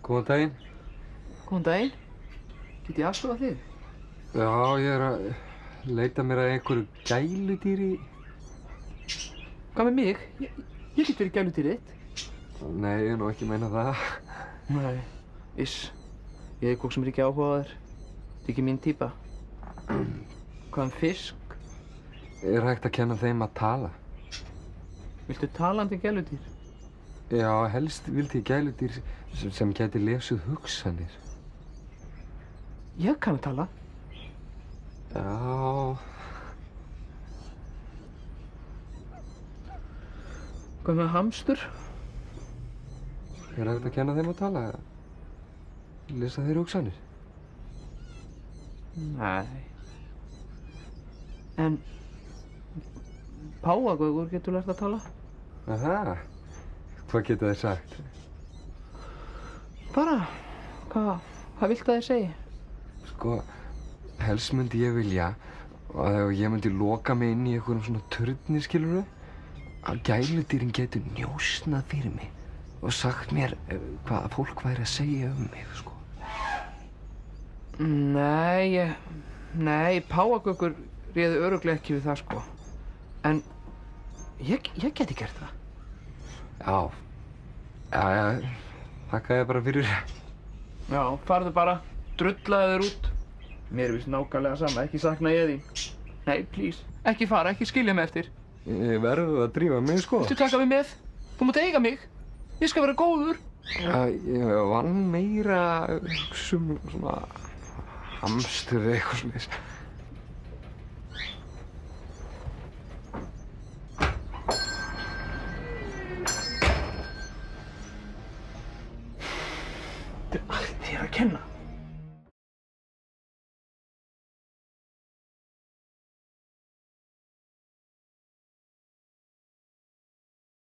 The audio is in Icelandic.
Góðan daginn. Góðan daginn. Get ég aðstoða þig? Já, ég er að leita mér að einhverju gæludýri. Hvað með mig? Ég get verið gæludýrið þitt. Nei, ég er nú ekki að meina það. Nei, ég hef hvort sem er ekki áhugaður. Þetta er ekki mín típa. Hvað um fisk? Er hægt að kenna þeim að tala? Viltu talandi gæludýr? Já, helst vildi ég gæludýr sem gæti lesið hugsanir. Ég kann að tala. Já. Hvað með hamstur? Er hægt að kenna þeim að tala? Lesa þeir hugsanir? Nei. En páfagaukur getur lært að tala? Aha. Hvað geta þeir sagt? Bara, hvað viltu að þeir segi? Sko, helst myndi ég vilja að ef ég myndi loka mig inn í einhverjum svona turni, skilurðu, að gæludýrin getur njósnað fyrir mig og sagt mér hvað fólk væri að segja mig, sko. Nei, páfagaukur réði örugglega ekki við það, sko. En ég geti gert það. Já, þakka þér bara fyrir. Já, farðu bara, drullaðu þér út. Mér er víst nákvæmlega sama, ekki sakna ég þín. Nei, please, ekki fara, ekki skilja mig eftir. Ég verður að drífa mig, sko. Viltu taka mig með? Þú mátt eiga mig. Ég skal vera góður. Já, ég vann meira svona hamstur eða eitthvað svoleiðis. Þetta er allt þér að kenna.